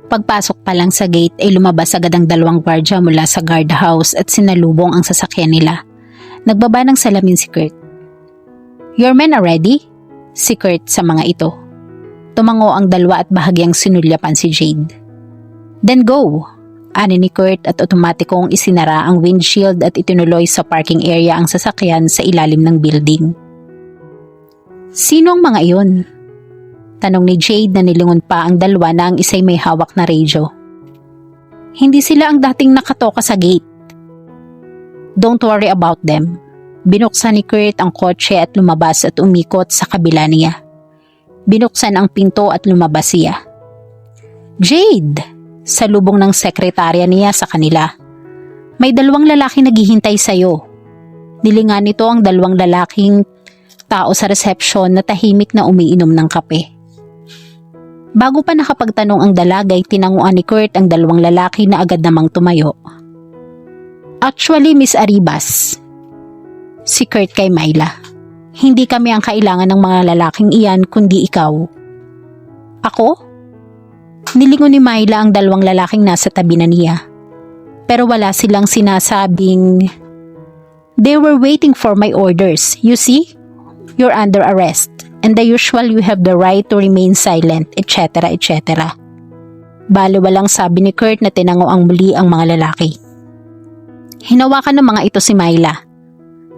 Pagpasok pa lang sa gate ay lumabas agad ang dalawang gwardya mula sa guardhouse at sinalubong ang sasakyan nila. Nagbaba ng salamin si Kurt. "Your men are ready?" Si Kurt sa mga ito. Tumango ang dalawa at bahagyang sinulyapan si Jade. "Then go!" Ani ni Kurt at otomatikong isinara ang windshield at itinuloy sa parking area ang sasakyan sa ilalim ng building. "Sino ang mga iyon?" Tanong ni Jade na nilingon pa ang dalawa na ang isa'y may hawak na radyo. "Hindi sila ang dating nakatoka sa gate." "Don't worry about them." Binuksan ni Kurt ang kotse at lumabas at umikot sa kabila niya. Binuksan ang pinto at lumabas siya. "Jade!" Salubong ng sekretarya niya sa kanila. "May dalawang lalaki naghihintay sa'yo." Nilingan nito ang dalawang lalaking tao sa reception na tahimik na umiinom ng kape. Bago pa nakapagtanong ang dalaga ay tinanguan ni Kurt ang dalawang lalaki na agad namang tumayo. "Actually, Miss Arribas," si Kurt kay Myla, "hindi kami ang kailangan ng mga lalaking iyan kundi ikaw." "Ako?" Nilingon ni Myla ang dalawang lalaking nasa tabi na niya. Pero wala silang sinasabing, "They were waiting for my orders. You see? You're under arrest. And the usual you have the right to remain silent, etc. etc." Baliwalang sabi ni Kurt na tinanguang muli ang mga lalaki. Hinawakan ng mga ito si Myla.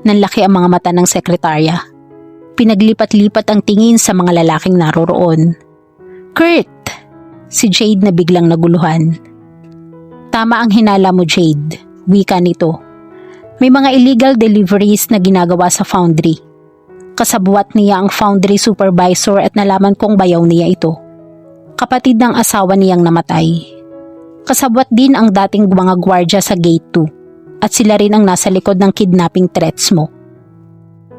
Nanlaki ang mga mata ng sekretarya. Pinaglipat-lipat ang tingin sa mga lalaking naroroon. "Kurt!" Si Jade na biglang naguluhan. "Tama ang hinala mo, Jade," wika nito. "May mga illegal deliveries na ginagawa sa foundry. Kasabuat niya ang foundry supervisor at nalaman kong bayaw niya ito. Kapatid ng asawa niyang namatay. Kasabuat din ang dating mga gwardya sa gate 2 at sila rin ang nasa likod ng kidnapping threats mo."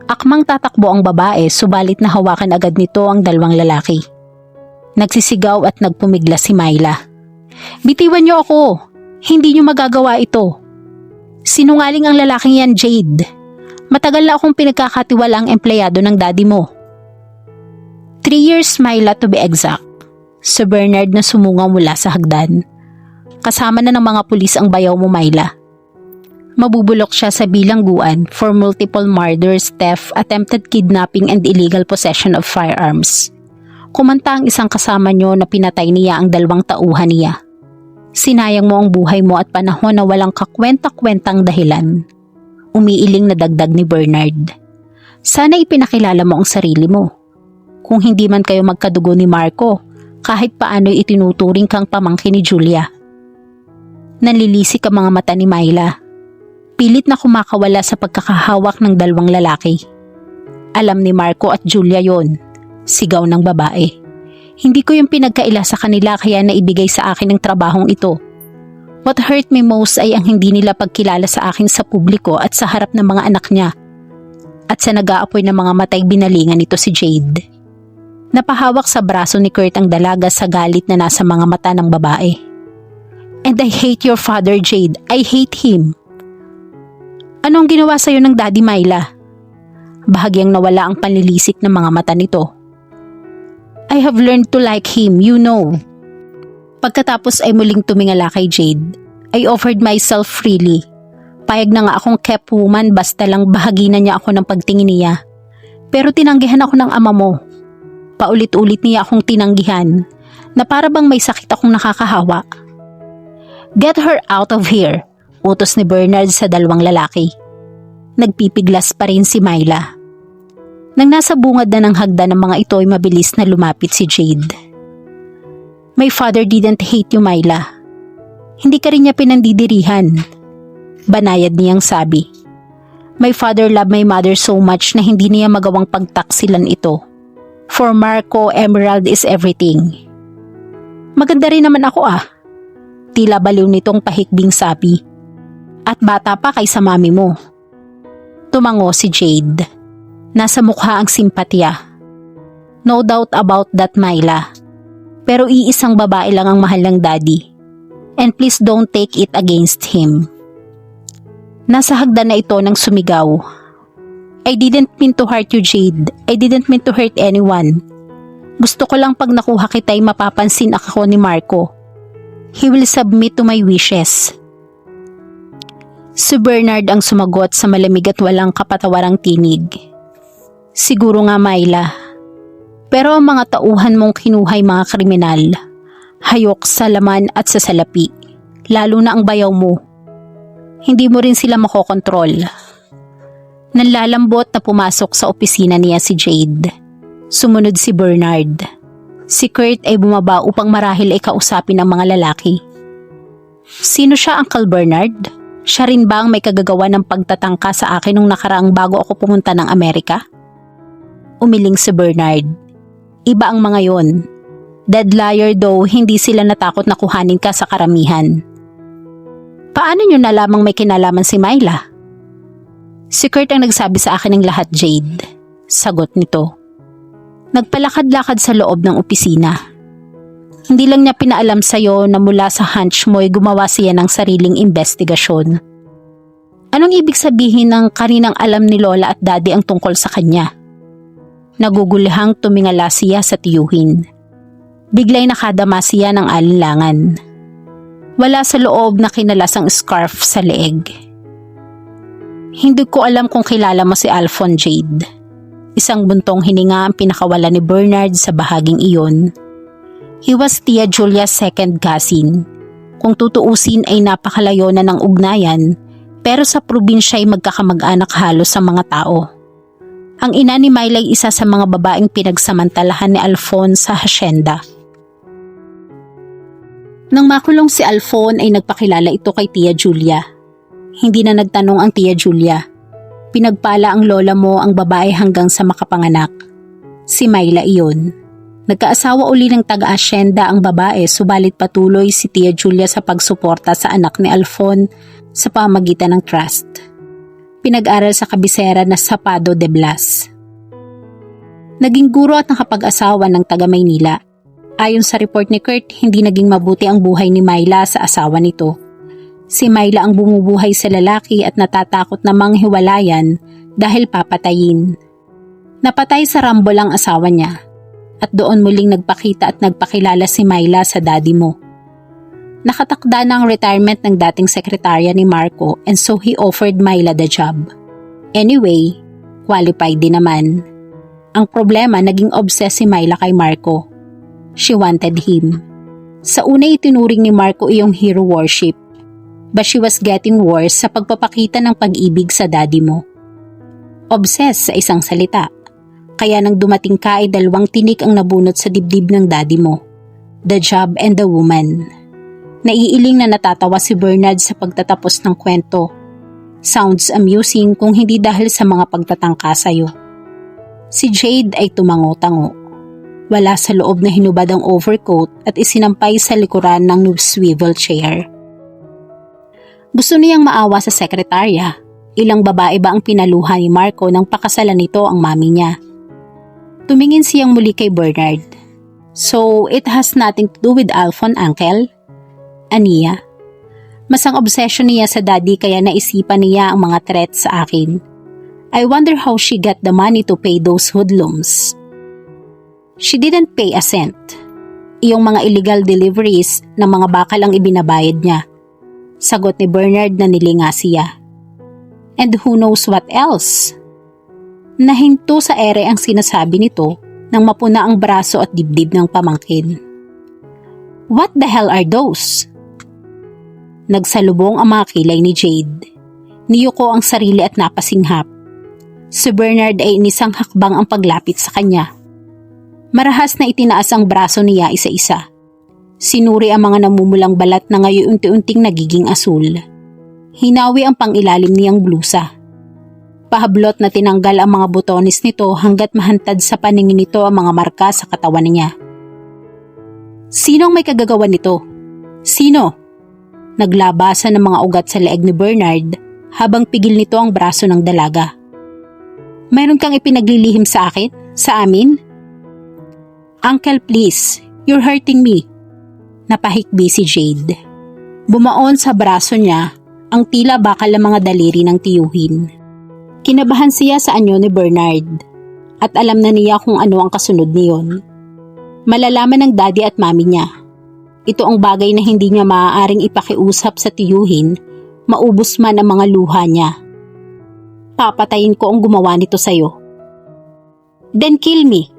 Akmang tatakbo ang babae subalit nahawakan agad nito ang dalawang lalaki. Nagsisigaw at nagpumigla si Myla. "Bitiwan niyo ako! Hindi niyo magagawa ito. Sinungaling ang lalaking yan, Jade. Matagal na akong pinagkakatiwalaang empleyado ng daddy mo." 3 years, Myla, to be exact. Si Bernard na sumungaw mula sa hagdan. "Kasama na ng mga pulis ang bayaw mo, Myla. Mabubulok siya sa bilangguan for multiple murders, theft, attempted kidnapping and illegal possession of firearms. Kumanta ang isang kasama nyo na pinatay niya ang dalawang tauhan niya. Sinayang mo ang buhay mo at panahon na walang kakwenta-kwentang dahilan." Umiiling na dagdag ni Bernard. "Sana ipinakilala mo ang sarili mo. Kung hindi man kayo magkadugo ni Marco, kahit paano'y itinuturing kang pamangkin ni Julia." Nanlilisik ang mga mata ni Myla. Pilit na kumakawala sa pagkakahawak ng dalawang lalaki. Alam ni Marco at Julia yon. Sigaw ng babae. "Hindi ko yung pinagkaila sa kanila kaya naibigay sa akin ang trabahong ito. What hurt me most ay ang hindi nila pagkilala sa akin sa publiko at sa harap ng mga anak niya. At sa nag-aapoy ng mga matay binalingan nito si Jade." Napahawak sa braso ni Kurt ang dalaga sa galit na nasa mga mata ng babae. "And I hate your father, Jade. I hate him." "Anong ginawa sa'yo ng daddy, Myla?" Bahagyang nawala ang panlilisik ng mga mata nito. "I have learned to like him, you know." Pagkatapos ay muling tumingala kay Jade. "I offered myself freely. Payag na nga akong kept woman basta lang bahagi na niya ako ng pagtingin niya. Pero tinanggihan ako ng ama mo. Paulit-ulit niya akong tinanggihan na para bang may sakit akong nakakahawa." "Get her out of here," utos ni Bernard sa dalawang lalaki. Nagpipiglas pa rin si Myla. Nang nasa bungad na ng hagdan ng mga ito ay mabilis na lumapit si Jade. "My father didn't hate you, Myla. Hindi ka rin niya pinandidirihan." Banayad niyang sabi. "My father loved my mother so much na hindi niya magawang pagtaksilan ito. For Marco, Emerald is everything." "Maganda rin naman ako ah." Tila baliw nitong pahikbing sabi. "At bata pa kaysa mami mo." Tumango si Jade. Nasa mukha ang simpatya. "No doubt about that, Myla. Pero iisang babae lang ang mahal ng daddy. And please don't take it against him." Nasa hagdan na ito nang sumigaw. "I didn't mean to hurt you, Jade. I didn't mean to hurt anyone. Gusto ko lang pag nakuha kita'y mapapansin ako ni Marco. He will submit to my wishes. Si Bernard ang sumagot sa malamig at walang kapatawarang tinig. Siguro nga, Myla. Pero ang mga tauhan mong kinuhay mga kriminal, hayok sa laman at sa salapi, lalo na ang bayaw mo. Hindi mo rin sila makokontrol. Nanlalambot na pumasok sa opisina niya si Jade. Sumunod si Bernard. Si Kurt ay bumaba upang marahil ay kausapin ang mga lalaki. Sino siya, Uncle Bernard? Siya rin ba ang may kagagawa ng pagtatangka sa akin nung nakaraang bago ako pumunta ng Amerika? Umiling si Bernard. Iba ang mga yon. Dead liar though, hindi sila natakot na kuhanin ka sa karamihan. Paano nyo nalamang may kinalaman si Myla? Si Kurt ang nagsabi sa akin ng lahat, Jade. Sagot nito. Nagpalakad-lakad sa loob ng opisina. Hindi lang niya pinaalam sa'yo na mula sa hunch mo ay gumawa siya ng sariling investigasyon. Anong ibig sabihin ng kaninang alam ni Lola at Daddy ang tungkol sa kanya? Nagugulihang tumingala siya sa tiyuhin. Biglay nakadama siya ng alinlangan. Wala sa loob na kinalas ang scarf sa leeg. Hindi ko alam kung kilala mo si Alphon, Jade. Isang buntong hininga ang pinakawala ni Bernard sa bahaging iyon. He was Tia Julia's second cousin. Kung tutuusin ay napakalayo na ng ugnayan, pero sa probinsya ay magkakamag-anak halos sa mga tao. Ang ina ni Myla ay isa sa mga babaeng pinagsamantalahan ni Alphon sa hasyenda. Nang makulong si Alphon ay nagpakilala ito kay Tia Julia. Hindi na nagtanong ang Tia Julia. Pinagpala ang lola mo ang babae hanggang sa makapanganak. Si Myla iyon. Nagkaasawa uli ng taga-asyenda ang babae, subalit patuloy si Tia Julia sa pagsuporta sa anak ni Alphon sa pamagitan ng trust. Pinag-aral sa kabisera na Sapado de Blas. Naging guro at nakapag-asawa ng taga-Maynila. Ayon sa report ni Kurt, hindi naging mabuti ang buhay ni Myla sa asawa nito. Si Myla ang bumubuhay sa lalaki at natatakot na manghiwalayan dahil papatayin. Napatay sa rambol ang asawa niya. At doon muling nagpakita at nagpakilala si Myla sa daddy mo. Nakatakda na ang retirement ng dating sekretarya ni Marco and so he offered Myla the job. Anyway, qualified din naman. Ang problema, naging obsessed si Myla kay Marco. She wanted him. Sa una itinuring ni Marco iyong hero worship, but she was getting worse sa pagpapakita ng pag-ibig sa daddy mo. Obsessed sa isang salita. Kaya nang dumating ka ay dalawang tinik ang nabunot sa dibdib ng daddy mo. The job and the woman. Naiiling na natatawa si Bernard sa pagtatapos ng kwento. Sounds amusing kung hindi dahil sa mga pagtatangka sa'yo. Si Jade ay tumango-tango. Wala sa loob na hinubad ang overcoat at isinampay sa likuran ng swivel chair. Gusto niyang maawa sa sekretarya. Ilang babae ba ang pinaluha ni Marco nang pakasalan nito ang mami niya? Tumingin siyang muli kay Bernard. So, it has nothing to do with Alphon, Uncle? Aniya. Mas ang obsession niya sa daddy kaya naisipan niya ang mga threats sa akin. I wonder how she got the money to pay those hoodlums. She didn't pay a cent. Iyong mga illegal deliveries ng mga bakal ang ibinabayad niya. Sagot ni Bernard na nilinga siya. And who knows what else? Nahinto sa ere ang sinasabi nito nang mapuna ang braso at dibdib ng pamangkin. What the hell are those? Nagsalubong ang mga kilay ni Jade. Niyuko ang sarili at napasinghap. Si Bernard ay inisang hakbang ang paglapit sa kanya. Marahas na itinaas ang braso niya isa-isa. Sinuri ang mga namumulang balat na ngayon unti-unting nagiging asul. Hinawi ang pangilalim niyang blusa. Pahablot na tinanggal ang mga butones nito hanggat mahantad sa paningin nito ang mga marka sa katawan niya. Sino ang may kagagawa nito? Sino? Naglabasan ng mga ugat sa leeg ni Bernard habang pigil nito ang braso ng dalaga. Mayroon kang ipinaglilihim sa akin? Sa amin? Uncle, please. You're hurting me. Napahikbi si Jade. Bumaon sa braso niya ang tila bakal ng mga daliri ng tiyuhin. Kinabahan siya sa anyo ni Bernard at alam na niya kung ano ang kasunod niyon. Malalaman ng daddy at mami niya. Ito ang bagay na hindi niya maaaring ipakiusap sa tiyuhin, maubos man ang mga luha niya. Papatayin ko ang gumawa nito sa'yo. Then kill me.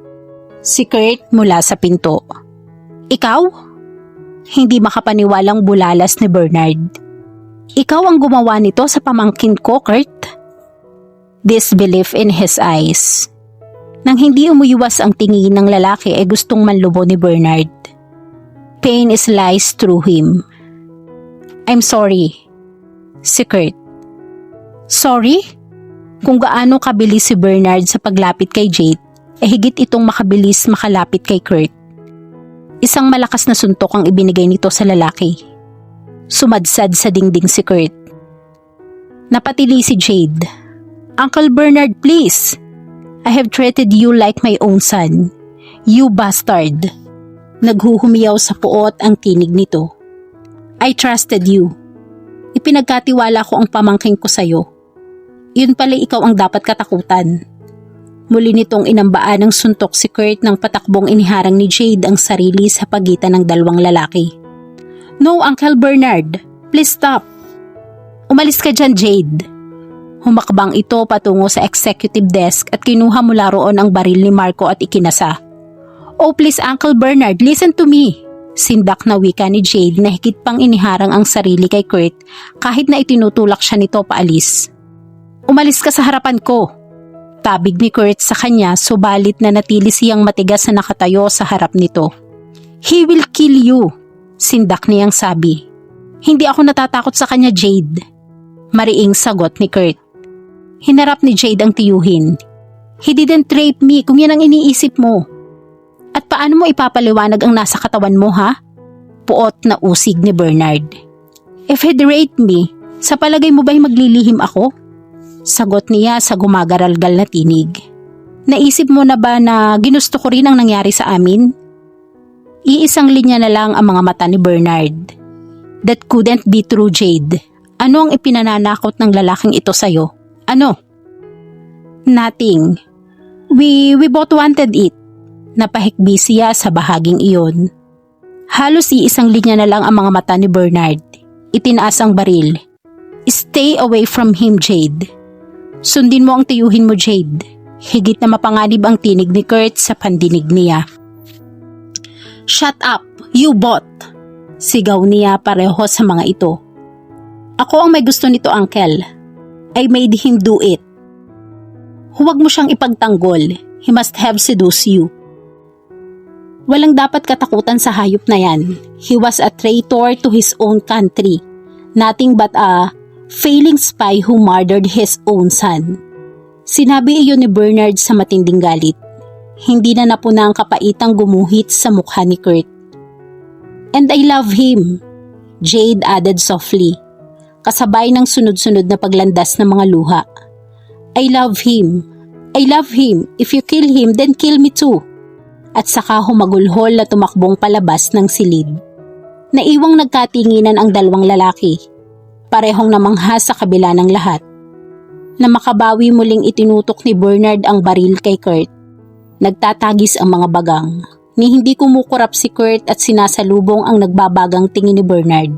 Si Kurt mula sa pinto. Ikaw? Hindi makapaniwalang bulalas ni Bernard. Ikaw ang gumawa nito sa pamangkin ko, Kurt? Disbelief in his eyes. Nang hindi umuyuwas ang tingin ng lalaki ay gustong manlubo ni Bernard. Pain is lies through him. I'm sorry. Si Kurt. Sorry? Kung gaano kabilis si Bernard sa paglapit kay Jade, higit itong makabilis makalapit kay Kurt. Isang malakas na suntok ang ibinigay nito sa lalaki. Sumadsad sa dingding si Kurt. Napatili si Jade. Uncle Bernard, please. I have treated you like my own son. You bastard. Naghuhumiyaw sa puot ang tinig nito. I trusted you. Ipinagkatiwala ko ang pamangking ko sa'yo. Yun pala ikaw ang dapat katakutan. Muli nitong inambaan ng suntok si Kurt nang patakbong iniharang ni Jade ang sarili sa pagitan ng dalawang lalaki. No, Uncle Bernard. Please stop. Umalis ka dyan, Jade. Humakbang ito patungo sa executive desk at kinuha mula roon ang baril ni Marco at ikinasa. Oh please Uncle Bernard, listen to me. Sindak na wika ni Jade na higit pang iniharang ang sarili kay Kurt kahit na itinutulak siya nito paalis. Umalis ka sa harapan ko. Tabig ni Kurt sa kanya subalit na natili siyang matigas na nakatayo sa harap nito. He will kill you, sindak niyang sabi. Hindi ako natatakot sa kanya, Jade. Mariing sagot ni Kurt. Hinarap ni Jade ang tiyuhin. He didn't rape me kung yan ang iniisip mo. At paano mo ipapaliwanag ang nasa katawan mo, ha? Puot na usig ni Bernard. If he'd raped me, sa palagay mo ba'y maglilihim ako? Sagot niya sa gumagaralgal na tinig. Naisip mo na ba na ginusto ko rin ang nangyari sa amin? Iisang linya na lang ang mga mata ni Bernard. That couldn't be true, Jade. Ano ang ipinananakot ng lalaking ito sa'yo? Ano? Nothing. We both wanted it. Napahikbi siya sa bahaging iyon. Halos iisang linya na lang ang mga mata ni Bernard. Itinaas ang baril. Stay away from him, Jade. Sundin mo ang tiyuhin mo, Jade. Higit na mapanganib ang tinig ni Kurt sa pandinig niya. Shut up, you both! Sigaw niya pareho sa mga ito. Ako ang may gusto nito, Uncle. I made him do it. Huwag mo siyang ipagtanggol. He must have seduced you. Walang dapat katakutan sa hayop na yan. He was a traitor to his own country. Nothing but a failing spy who murdered his own son. Sinabi iyon ni Bernard sa matinding galit. Hindi na napuna ang kapaitang gumuhit sa mukha ni Kurt. And I love him, Jade added softly, kasabay ng sunod-sunod na paglandas ng mga luha. I love him. I love him. If you kill him, then kill me too. At saka humagulhol na tumakbong palabas ng silid. Naiwang nagkatinginan ang dalawang lalaki. Parehong namangha sa kabila ng lahat. Na makabawi muling itinutok ni Bernard ang baril kay Kurt. Nagtatagis ang mga bagang. Ni hindi kumukurap si Kurt at sinasalubong ang nagbabagang tingin ni Bernard.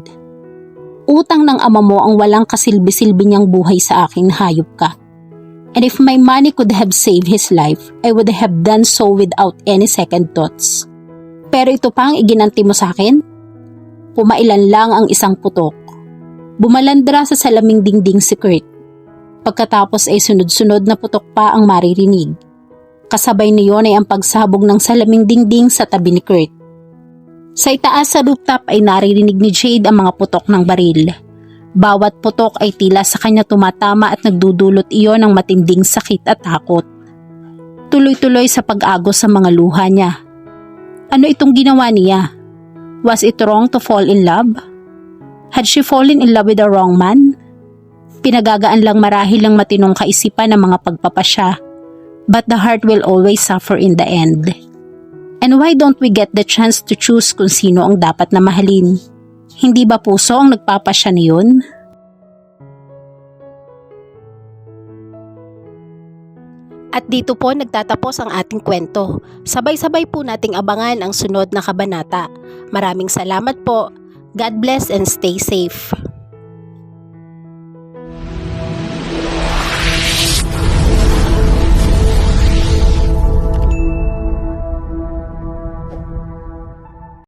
Utang ng ama mo ang walang kasilbi-silbi niyang buhay sa akin, hayop ka. And if my money could have saved his life, I would have done so without any second thoughts. Pero ito pa ang iginanti mo sa akin? Pumailan lang ang isang putok. Bumalandra sa salaming dingding si Kurt. Pagkatapos ay sunod-sunod na putok pa ang maririnig. Kasabay niyon ay ang pagsabog ng salaming dingding sa tabi ni Kurt. Sa itaas sa rooftop ay naririnig ni Jade ang mga putok ng baril. Bawat putok ay tila sa kanya tumatama at nagdudulot iyon ng matinding sakit at takot. Tuloy-tuloy sa pag-agos sa mga luha niya. Ano itong ginawa niya? Was it wrong to fall in love? Had she fallen in love with the wrong man? Pinagagaan lang marahil ng matinong kaisipan ng mga pagpapasya. But the heart will always suffer in the end. And why don't we get the chance to choose kung sino ang dapat na mahalin? Hindi ba puso ang nagpapasya niyon? At dito po nagtatapos ang ating kwento. Sabay-sabay po nating abangan ang sunod na kabanata. Maraming salamat po. God bless and stay safe.